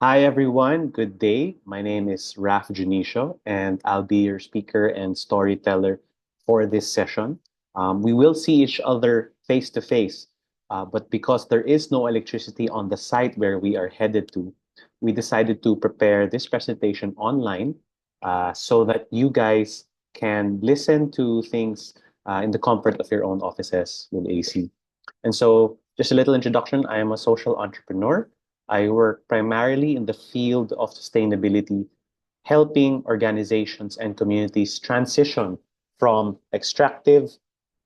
Hi, everyone. Good day. My name is Raf Junicio, and I'll be your speaker and storyteller for this session. We will see each other face to face, but because there is no electricity on the site where we are headed to, we decided to prepare this presentation online so that you guys can listen to things in the comfort of your own offices with AC. And so, just a little introduction, I am a social entrepreneur. I work primarily in the field of sustainability, helping organizations and communities transition from extractive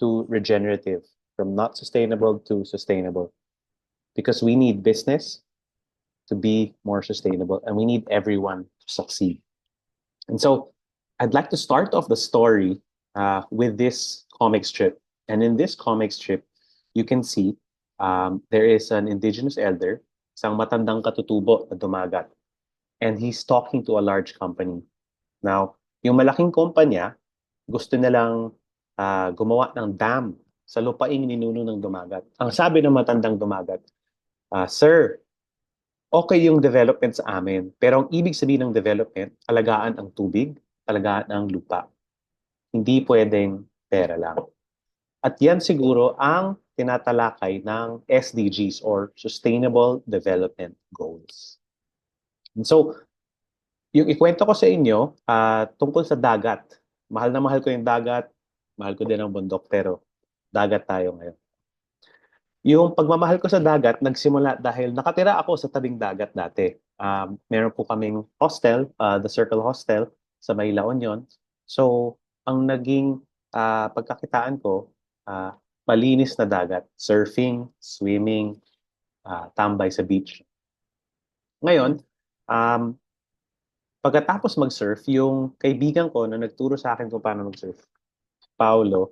to regenerative, from not sustainable to sustainable, because we need business to be more sustainable and we need everyone to succeed. And so I'd like to start off the story with this comic strip. And in this comic strip, you can see there is an indigenous elder, isang matandang katutubo na dumagat. And he's talking to a large company. Now, yung malaking kumpanya, gusto nilang gumawa ng dam sa lupaing ninuno ng dumagat. Ang sabi ng matandang dumagat, Sir, okay yung development sa amin. Pero ang ibig sabihin ng development, alagaan ang tubig, alagaan ang lupa. Hindi pwedeng pera lang. At yan siguro ang tinatalakay ng SDGs or Sustainable Development Goals. And so, yung ikwento ko sa inyo tungkol sa dagat. Mahal na mahal ko yung dagat, mahal ko din ang bundok, pero dagat tayo ngayon. Yung pagmamahal ko sa dagat, nagsimula dahil nakatira ako sa tabing dagat dati. Meron po kaming hostel, the Circle Hostel sa May La Union. So, ang naging pagkakitaan ko, malinis na dagat, surfing, swimming, tambay sa beach. Ngayon, um, pagkatapos mag-surf, yung kaibigan ko na nagturo sa akin kung paano mag-surf, Paulo,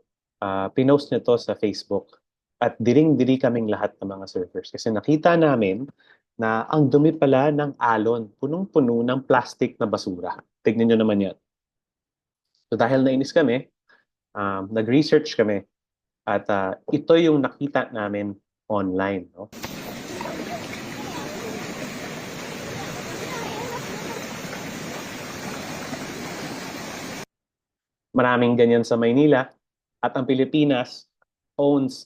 pinost niya to sa Facebook. At diring-diri kaming lahat ng mga surfers. Kasi nakita namin na ang dumi pala ng alon, punong-puno ng plastic na basura. Tignan nyo naman yan. So dahil nainis kami, nag-research kami at ito yung nakita namin online. No? Maraming ganyan sa Maynila at ang Pilipinas owns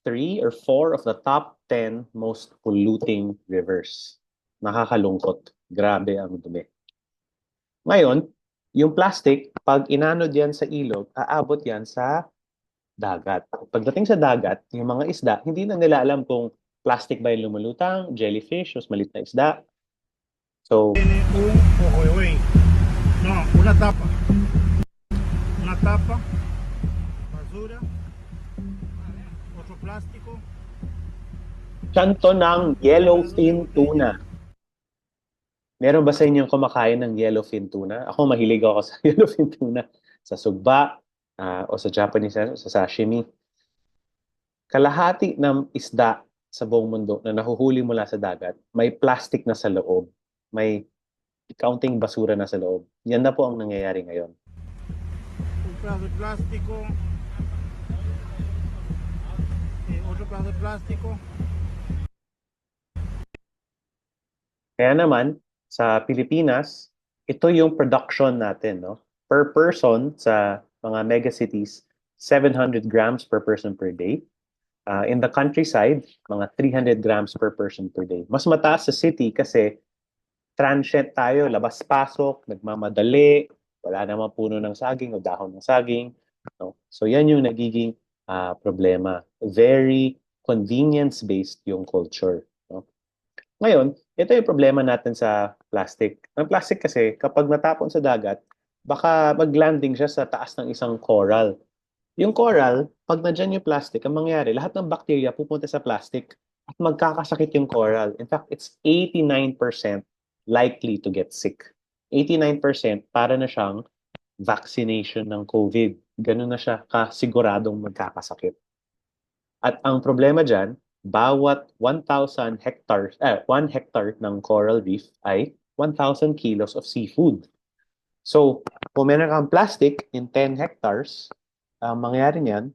3 or 4 of the top 10 most polluting rivers. Nakakalungkot. Grabe ang dumi. Ngayon, yung plastic, pag inanod yan sa ilog, aabot yan sa dagat. Pagdating sa dagat, yung mga isda, hindi na nila alam kung plastic ba yung lumulutang, jellyfish, mas malit na isda. So, Tiene un ojojoy. No, una tapa, basura, otro plástico. tiyan to ng yellowfin tuna. Meron ba sa inyong kumakain ng yellowfin tuna? Ako mahilig ako sa yellowfin tuna. Sa sugba, o sa Japanese, sa sashimi. Kalahati ng isda sa buong mundo na nahuhuli mula sa dagat, may plastic na sa loob. May counting basura na sa loob. Yan na po ang nangyayari ngayon. Un pedazo de plástico, otro pedazo de plástico. Kaya naman, sa Pilipinas, ito yung production natin, no? Per person sa mga megacities, 700 grams per person per day. In the countryside, mga 300 grams per person per day. Mas mataas sa city kasi transient tayo, labas-pasok, nagmamadali, wala namang puno ng saging o dahon ng saging. No? So yan yung nagiging problema. Very convenience-based yung culture. No? Ngayon, ito yung problema natin sa plastic. Ang plastic kasi, kapag natapon sa dagat, baka mag-landing siya sa taas ng isang coral. Yung coral, pag nandyan yung plastic, ang mangyayari, lahat ng bacteria pupunta sa plastic at magkakasakit yung coral. In fact, it's 89% likely to get sick. 89% para na siyang vaccination ng COVID. Ganun na siya kasiguradong magkakasakit. At ang problema dyan, bawat 1,000 hectares, 1 hectare ng coral reef ay 1,000 kilos of seafood. So, kung meron kang plastic in 10 hectares, ang mangyayari niyan,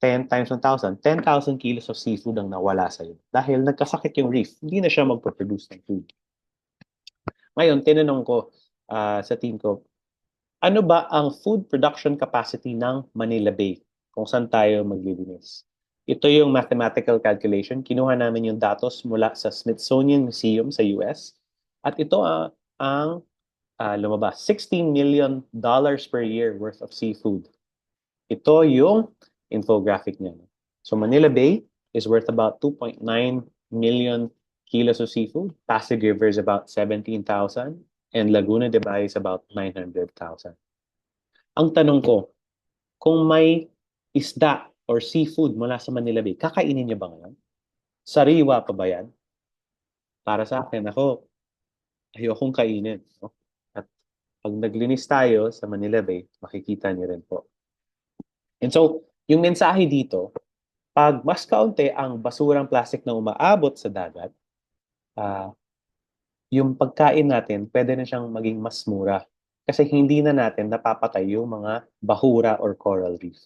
10 times 1,000, 10,000 kilos of seafood ang nawala sa'yo. Dahil nagkasakit yung reef, hindi na siya magproduce ng food. Ngayon, tinanong ko sa team ko, ano ba ang food production capacity ng Manila Bay kung saan tayo maglilinis? Ito yung mathematical calculation. Kinuha namin yung datos mula sa Smithsonian Museum sa US. At ito ang lumabas, $16 million per year worth of seafood. Ito yung infographic niya. So Manila Bay is worth about 2.9 million kilos of seafood. Pasig River is about 17,000 and Laguna de Bay is about 900,000. Ang tanong ko, kung may isda or seafood mula sa Manila Bay, kakainin niyo ba ngayon? Sariwa pa ba yan? Para sa akin, ayokong kainin. No? At pag naglinis tayo sa Manila Bay, makikita niyo rin po. And so, yung mensahe dito, pag mas kaunti ang basurang plastic na umaabot sa dagat, ah, yung pagkain natin, pwede na siyang maging mas mura. Kasi hindi na natin napapatay yung mga bahura or coral reef.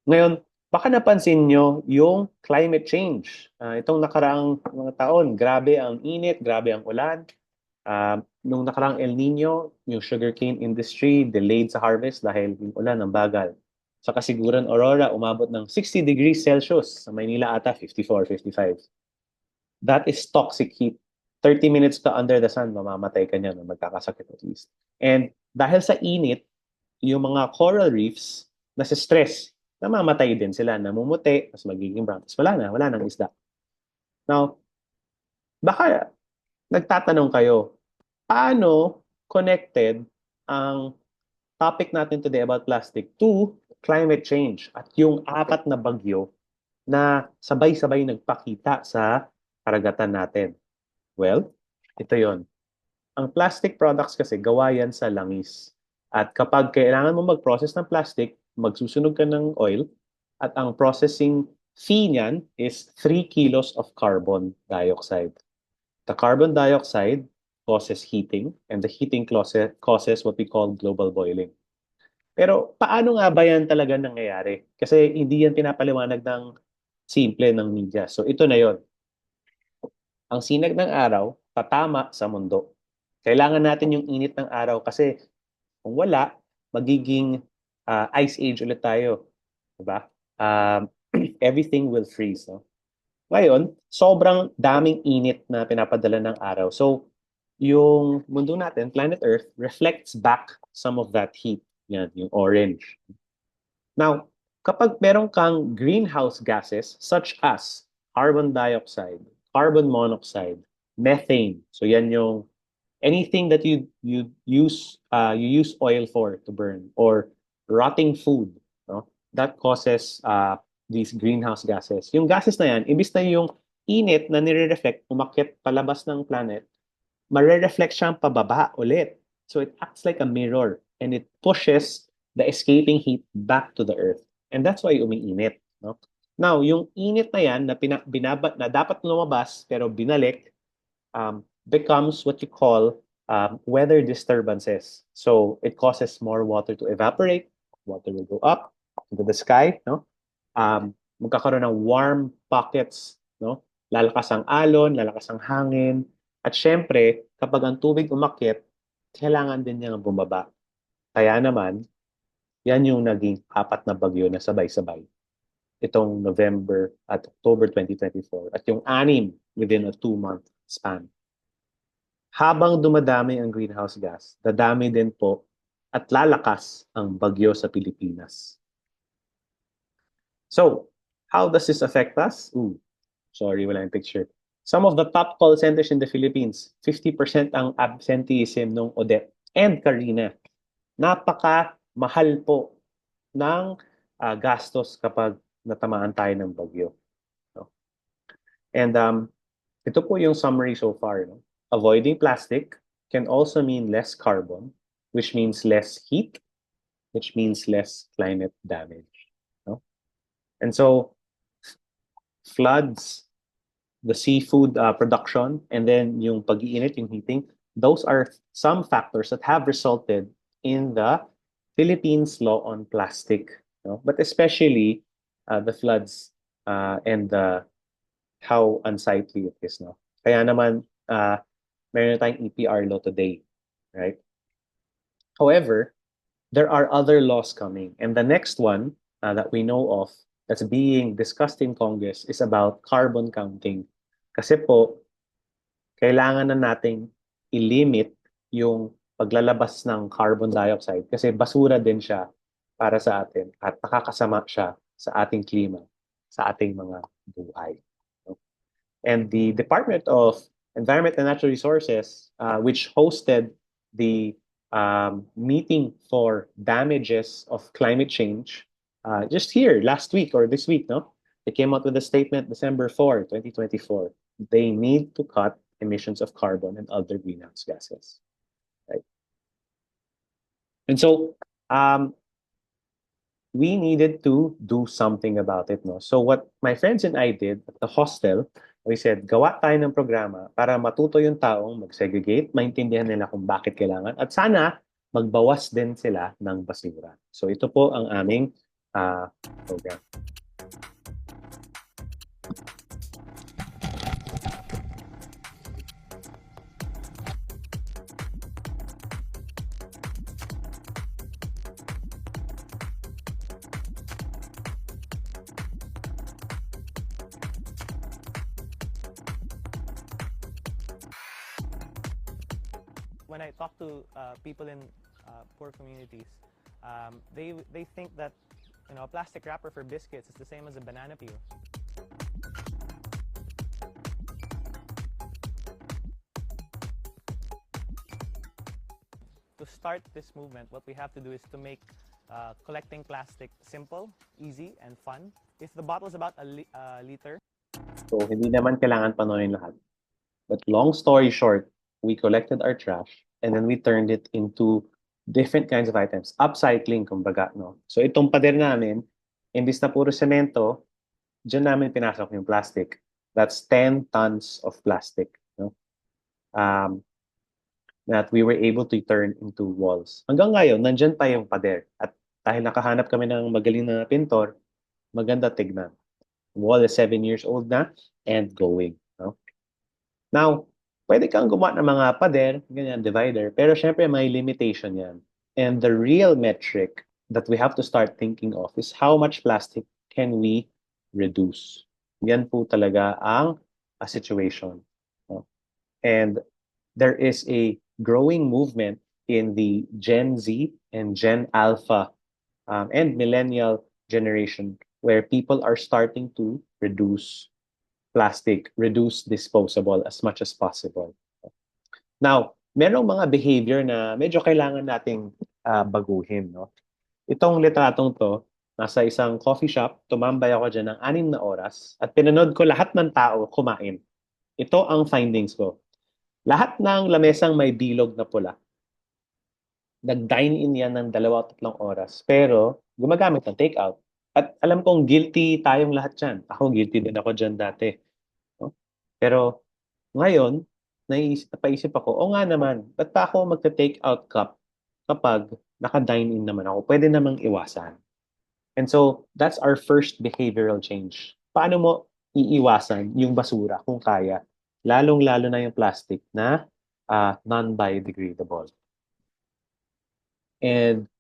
Ngayon, baka napansin nyo yung climate change. Itong nakaraang mga taon, grabe ang init, grabe ang ulan. Nung nakaraang El Nino, yung sugarcane industry delayed sa harvest dahil yung ulan ang bagal. Sa Kasiguran Aurora, umabot ng 60 degrees Celsius. Sa Maynila ata, 54, 55. That is toxic heat. 30 minutes ka under the sun, mamamatay ka niyan, magkakasakit at least. And dahil sa init, yung mga coral reefs, nasa stress, namamatay din sila, namumuti, mas magiging brown. Tapos wala nang isda. Now, baka nagtatanong kayo, paano connected ang topic natin today about plastic to climate change at yung apat na bagyo na sabay-sabay nagpakita sa karagatan natin? Well, ito yon. Ang plastic products kasi gawa yan sa langis. At kapag kailangan mo mag-process ng plastic, magsusunog ka ng oil at ang processing fee niyan is 3 kilos of carbon dioxide. The carbon dioxide causes heating and the heating causes what we call global boiling. Pero paano nga ba yan talaga nangyayari? Kasi hindi yan pinapaliwanag ng simple ng media. So ito na yon. Ang sinag ng araw, tatama sa mundo. Kailangan natin yung init ng araw kasi kung wala, magiging ice age ulit tayo. Diba? Everything will freeze. No? Ngayon, sobrang daming init na pinapadala ng araw. So, yung mundo natin, planet Earth, reflects back some of that heat. Yan, yung orange. Now, kapag meron kang greenhouse gases such as carbon dioxide, carbon monoxide, methane, so yan yung anything that you use oil for to burn or rotting food, no? That causes these greenhouse gases. Yung gases na yan, imbis na yung init na nire-reflect, umakyat palabas ng planet, mare-reflect siyang pababa ulit. So it acts like a mirror and it pushes the escaping heat back to the earth. And that's why umiinit, no? Now, yung init na yan na dapat lumabas pero binalik, becomes what you call weather disturbances. So it causes more water to evaporate. Water will go up into the sky, no? Magkakaroon ng warm pockets, no? Lalakas ang alon, lalakas ang hangin. At syempre, kapag ang tubig umakyat, kailangan din niya bumaba. Kaya naman, yan yung naging apat na bagyo na sabay-sabay itong November at October 2024 at yung anim within a 2-month span. Habang dumadami ang greenhouse gas, dadami din po at lalakas ang bagyo sa Pilipinas. So, how does this affect us? Sorry, wala yung picture. Some of the top call centers in the Philippines, 50% ang absenteeism ng Odette and Karina. Napaka-mahal po ng gastos kapag natamaan tayo ng bagyo. No? And ito po yung summary so far. No? Avoiding plastic can also mean less carbon, which means less heat, which means less climate damage. No? And so, floods, the seafood production, and then yung pag-iinit, yung heating, those are some factors that have resulted in the Philippines law on plastic. No? But especially the floods and how unsightly it is. No? Kaya naman, Meron na tayong EPR law today, right? However, there are other laws coming. And the next one that we know of that's being discussed in Congress is about carbon counting. Kasi po, kailangan na nating i-limit yung paglalabas ng carbon dioxide kasi basura din siya para sa atin at nakakasama siya sa ating klima, sa ating mga buhay. And the Department of Environment and Natural Resources, which hosted the meeting for damages of climate change, just here last week or this week, no? They came out with a statement December 4, 2024. They need to cut emissions of carbon and other greenhouse gases. Right? And so we needed to do something about it. No? So what my friends and I did at the hostel, we said, gawa tayo ng programa para matuto yung taong mag-segregate, maintindihan nila kung bakit kailangan, at sana magbawas din sila ng basura. So ito po ang aming program. When I talk to people in poor communities, they think that a plastic wrapper for biscuits is the same as a banana peel. To start this movement, what we have to do is to make collecting plastic simple, easy, and fun. If the bottle is about a liter. So hindi naman kailangan panoyin lahat. But long story short, we collected our trash and then we turned it into different kinds of items. Upcycling, kumbaga, no? So itong pader namin, imbis na puro semento, dyan namin pinasok yung plastic. That's 10 tons of plastic, no? That we were able to turn into walls. Hanggang ngayon, nandyan pa yung pader. At dahil nakahanap kami ng magaling na pintor, maganda tignan. Wall is 7 years old na and going, no? Now, pwede kang gumawa ng mga pader, ganyan, divider, pero syempre may limitation yan. And the real metric that we have to start thinking of is how much plastic can we reduce. Yan po talaga ang situation. No? And there is a growing movement in the Gen Z and Gen Alpha and millennial generation where people are starting to reduce plastic, reduce disposable as much as possible. Now, merong mga behavior na medyo kailangan nating baguhin. No? Itong litratong to, nasa isang coffee shop, tumambay ako dyan ng 6 na oras at pinanood ko lahat ng tao kumain. Ito ang findings ko. Lahat ng lamesang may bilog na pula. Nag-dine in yan ng 2-3 oras. Pero gumagamit ng take-out. At alam kong guilty tayong lahat dyan. Ako, guilty din ako dyan dati. No? Pero ngayon, napaisip ako, o nga naman, ba't pa ako magta-take out cup kapag naka-dine in naman ako? Pwede namang iwasan. And so, that's our first behavioral change. Paano mo iiwasan yung basura kung kaya? Lalong-lalo na yung plastic na non-biodegradable. And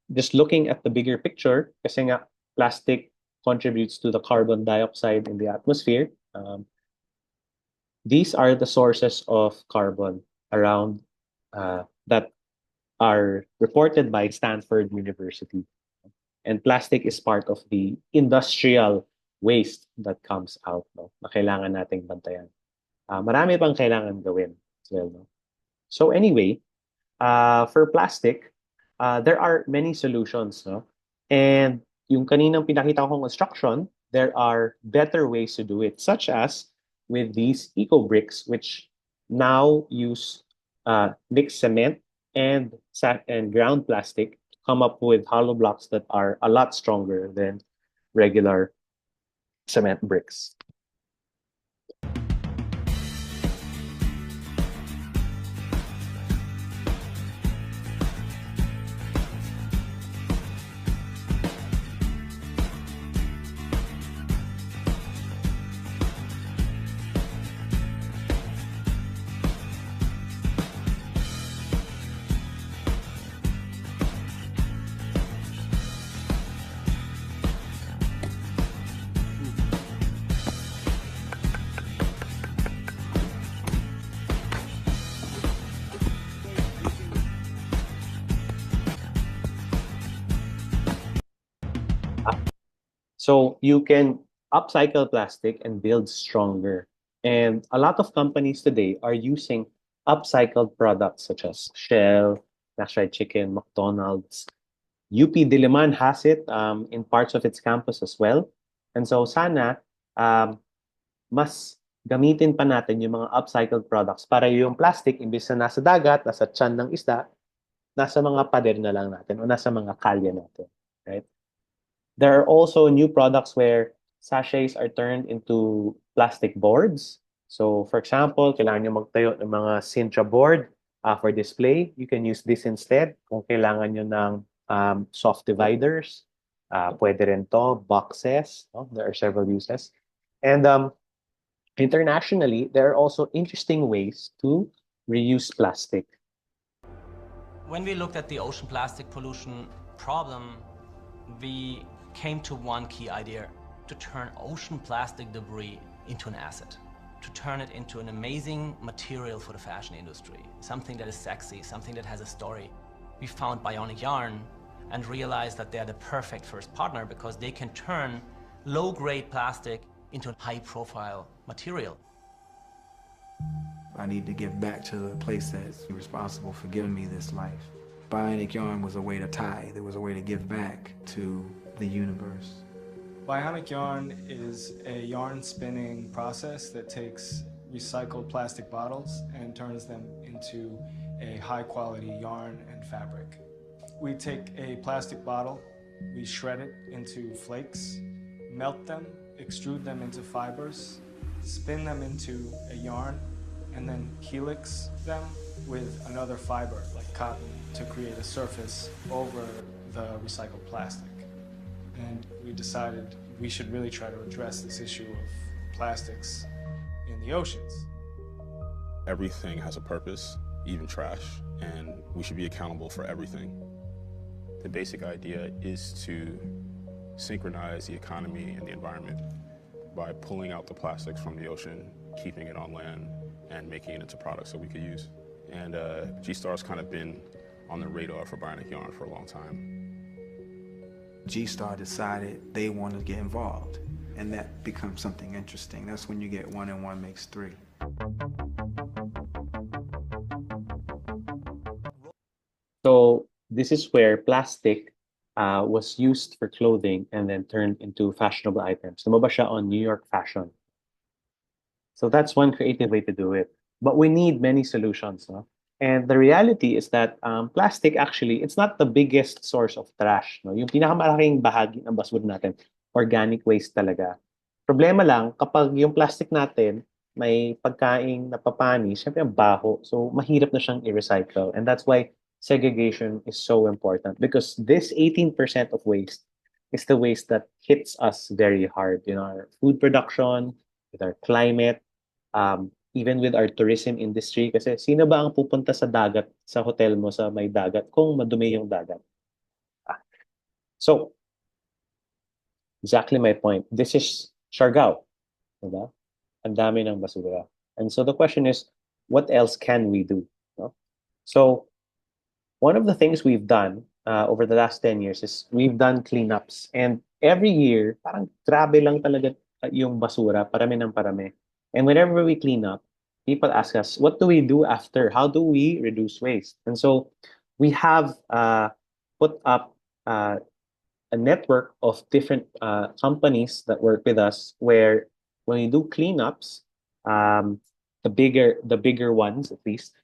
just looking at the bigger picture, kasi nga plastic contributes to the carbon dioxide in the atmosphere. These are the sources of carbon around that are reported by Stanford University. And plastic is part of the industrial waste that comes out, no? Na kailangan nating bantayan. Marami pang kailangan gawin as well, no? So anyway, for plastic, there are many solutions, no? And yung kaninang pinakita kong instruction, there are better ways to do it, such as with these eco bricks, which now use mixed cement and ground plastic to come up with hollow blocks that are a lot stronger than regular cement bricks. So you can upcycle plastic and build stronger. And a lot of companies today are using upcycled products such as Shell, Nash Fried Chicken, McDonald's. UP Diliman has it in parts of its campus as well. And so sana um, mas gamitin pa natin yung mga upcycled products para yung plastic, imbis na nasa dagat, nasa tiyan ng isda, nasa mga pader na lang natin o nasa mga kalye natin. Right? There are also new products where sachets are turned into plastic boards. So, for example, kailangan nyo magtayo ng mga Sintra board for display. You can use this instead. Kung kailangan nyo ng soft dividers, pwede rin to, boxes. No? There are several uses. And internationally, there are also interesting ways to reuse plastic. When we looked at the ocean plastic pollution problem, we came to one key idea: to turn ocean plastic debris into an asset, to turn it into an amazing material for the fashion industry, something that is sexy, something that has a story. We found Bionic Yarn and realized that they're the perfect first partner because they can turn low-grade plastic into a high-profile material. I need to give back to the place that's responsible for giving me this life. Bionic Yarn was a way to tie. There was a way to give back to the universe. Bionic Yarn is a yarn spinning process that takes recycled plastic bottles and turns them into a high quality yarn and fabric. We take a plastic bottle, we shred it into flakes, melt them, extrude them into fibers, spin them into a yarn, and then helix them with another fiber like cotton to create a surface over the recycled plastic. And we decided we should really try to address this issue of plastics in the oceans. Everything has a purpose, even trash, and we should be accountable for everything. The basic idea is to synchronize the economy and the environment by pulling out the plastics from the ocean, keeping it on land, and making it into products that we could use. And G-Star's kind of been on the radar for Bionic Yarn for a long time. G-Star decided they wanted to get involved, and that becomes something interesting. That's when you get 1 and 1 makes 3. So this is where plastic was used for clothing and then turned into fashionable items. Lumabas siya on New York Fashion. So that's one creative way to do it. But we need many solutions. No? And the reality is that plastic actually, it's not the biggest source of trash. No? Yung pinakamalaking bahagi ng basura natin, organic waste talaga. Problema lang, kapag yung plastic natin may pagkaing napapanis, syempre ang baho. So mahirap na siyang i-recycle. And that's why segregation is so important, because this 18% of waste is the waste that hits us very hard in our food production, with our climate, even with our tourism industry. Kasi sino ba ang pupunta sa dagat, sa hotel mo sa may dagat kung madumi yung dagat? So, exactly my point. This is Siargao. Diba? Ang dami ng basura. And so the question is, what else can we do? No? So, one of the things we've done over the last 10 years is we've done cleanups. And every year, parang grabe lang talaga yung basura, parami ng parami. And whenever we clean up, people ask us, what do we do after? How do we reduce waste? And so we have put up a network of different companies that work with us, where when you do cleanups, the bigger ones at least,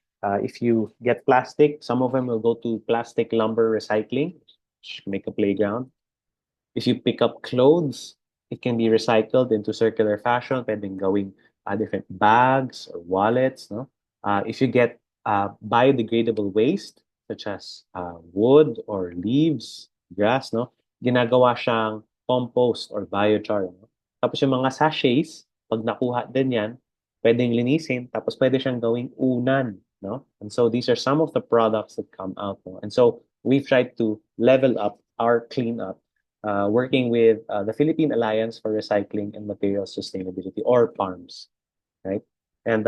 if you get plastic, some of them will go to plastic lumber recycling, make a playground. If you pick up clothes, it can be recycled into circular fashion, pwedeng gawing different bags or wallets. No? If you get biodegradable waste, such as wood or leaves, grass, no? Ginagawa siyang compost or biochar. No? Tapos yung mga sachets, pag nakuha din yan, pwedeng linisin, tapos pwede siyang gawing unan. No? And so these are some of the products that come out. No? And so we've tried to level up our cleanup, working with the Philippine Alliance for Recycling and Materials Sustainability, or PARMS, right? And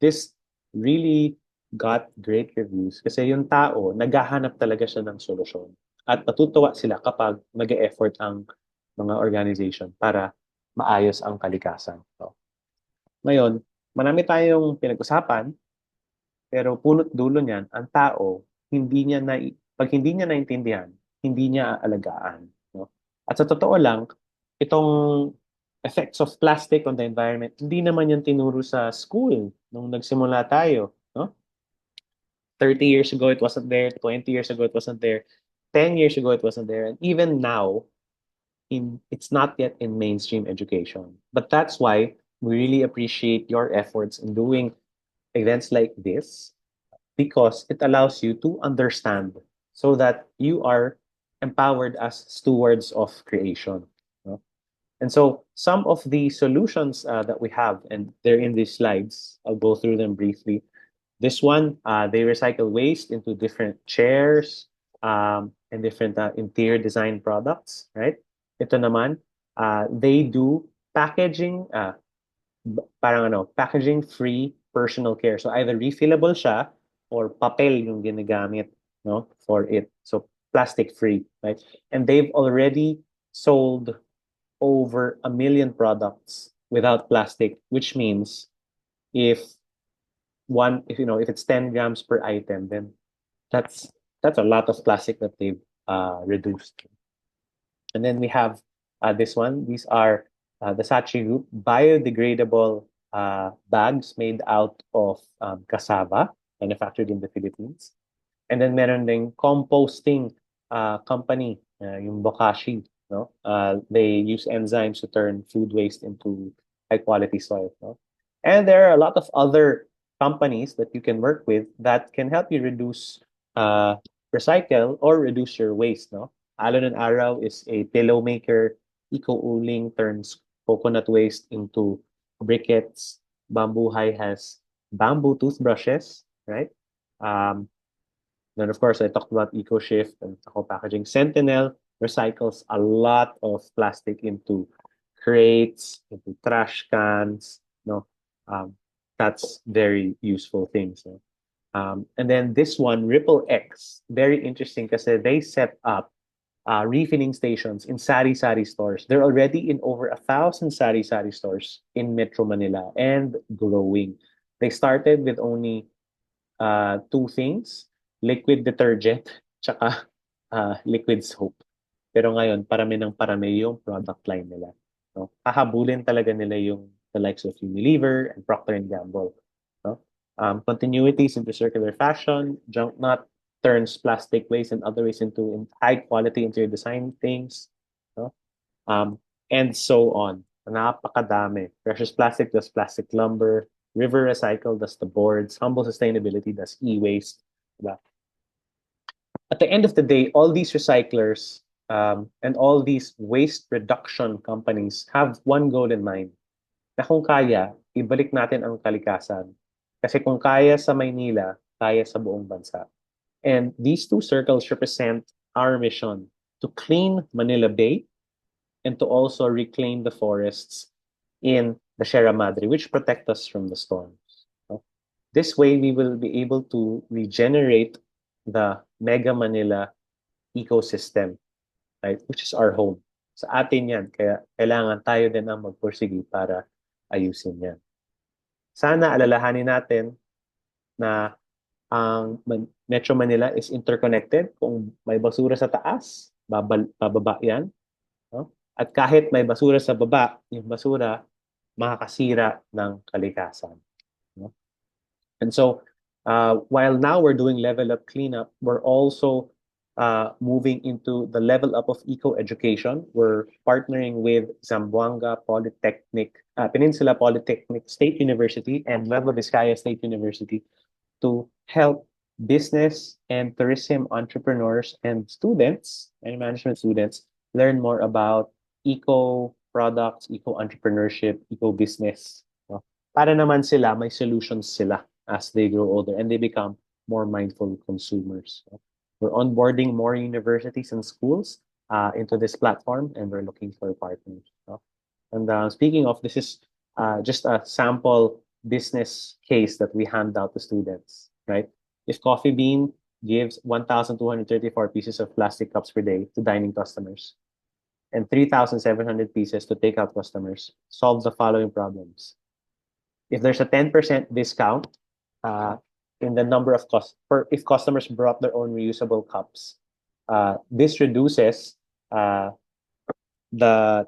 this really got great reviews kasi yung tao, naghahanap talaga siya ng solusyon. At natutuwa sila kapag nag-e-effort ang mga organization para maayos ang kalikasan. So, ngayon, marami tayong pinag-usapan, pero punot dulo niyan, ang tao, pag hindi niya naintindihan, hindi niya aalagaan. No? At sa totoo lang, itong effects of plastic on the environment, hindi naman yan tinuro sa school nung nagsimula tayo. No? 30 years ago, it wasn't there. 20 years ago, it wasn't there. 10 years ago, it wasn't there. And even now, it's not yet in mainstream education. But that's why we really appreciate your efforts in doing events like this, because it allows you to understand so that you are empowered as stewards of creation. No? And so some of the solutions that we have, and they're in these slides, I'll go through them briefly. This one, they recycle waste into different chairs and different interior design products, right? Ito naman, they do packaging, packaging-free personal care. So either refillable siya or papel yung ginagamit, no, for it. So plastic-free, right? And they've already sold over 1 million products without plastic, which means if if it's 10 grams per item, then that's a lot of plastic that they've reduced. And then we have this one. These are the Sachi Group biodegradable bags made out of cassava, manufactured in the Philippines. And then meron ding composting company, yung Bokashi. No? They use enzymes to turn food waste into high quality soil. No? And there are a lot of other companies that you can work with that can help you reduce, recycle, or reduce your waste. No? Alon and Araw is a pillow maker. Eco-Uling turns coconut waste into briquettes. Bamboo High has bamboo toothbrushes, right? Then of course I talked about EcoShift and Taco Packaging. Sentinel recycles a lot of plastic into crates, into trash cans. No, that's very useful things. No? And then this one, Ripple X, very interesting because they set up refilling stations in sari-sari stores. They're already in over 1,000 sari-sari stores in Metro Manila and growing. They started with only two things, liquid detergent tsaka liquid soap. Pero ngayon, parami ng parami yung product line nila. No? Hahabulin talaga nila yung the likes of Unilever and Procter and Gamble. No? Continuities into circular fashion, Junk Nut turns plastic waste and other waste into high quality interior design things. No? And so on. Napakadami. Precious Plastic does plastic lumber. River Recycle does the boards. Humble Sustainability does e-waste. Diba? At the end of the day, all these recyclers and all these waste reduction companies have one goal in mind. Na kung kaya, ibalik natin ang kalikasan. Kasi kung kaya sa Maynila, kaya sa buong bansa. And these two circles represent our mission to clean Manila Bay and to also reclaim the forests in the Sierra Madre, which protect us from the storms. This way, we will be able to regenerate the Mega Manila ecosystem, right? Which is our home. Sa atin yan, kaya kailangan tayo din ang magpursige para ayusin yan. Sana alalahanin natin na ang Metro Manila is interconnected. Kung may basura sa taas, bababa yan. No? At kahit may basura sa baba, yung basura makakasira ng kalikasan. No? And so, while now we're doing level up cleanup, we're also moving into the level up of eco-education. We're partnering with Zamboanga Polytechnic, Peninsula Polytechnic State University and Nueva Vizcaya State University to help business and tourism entrepreneurs and students and management students learn more about eco products, eco entrepreneurship, eco business. No? Para naman sila, may solutions sila as they grow older and they become more mindful consumers. No? We're onboarding more universities and schools into this platform, and we're looking for partners. No? And speaking of, this is just a sample business case that we hand out to students, right? If Coffee Bean gives 1,234 pieces of plastic cups per day to dining customers, and 3,700 pieces to takeout customers solves the following problems. If there's a 10% discount in the number of if customers brought their own reusable cups, this reduces the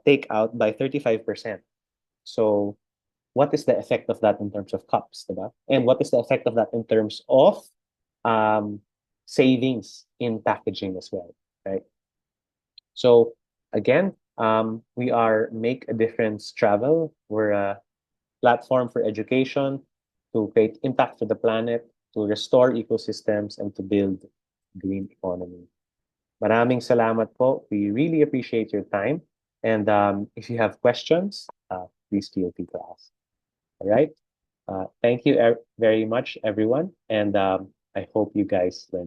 takeout by 35%. So what is the effect of that in terms of cups, diba? And what is the effect of that in terms of savings in packaging as well, right? So again, we are Make a Difference Travel. We're a platform for education to create impact for the planet, to restore ecosystems, and to build green economy. Maraming salamat po. We really appreciate your time. And if you have questions, please feel free to ask. All right. Thank you very much, everyone. And I hope you guys learned.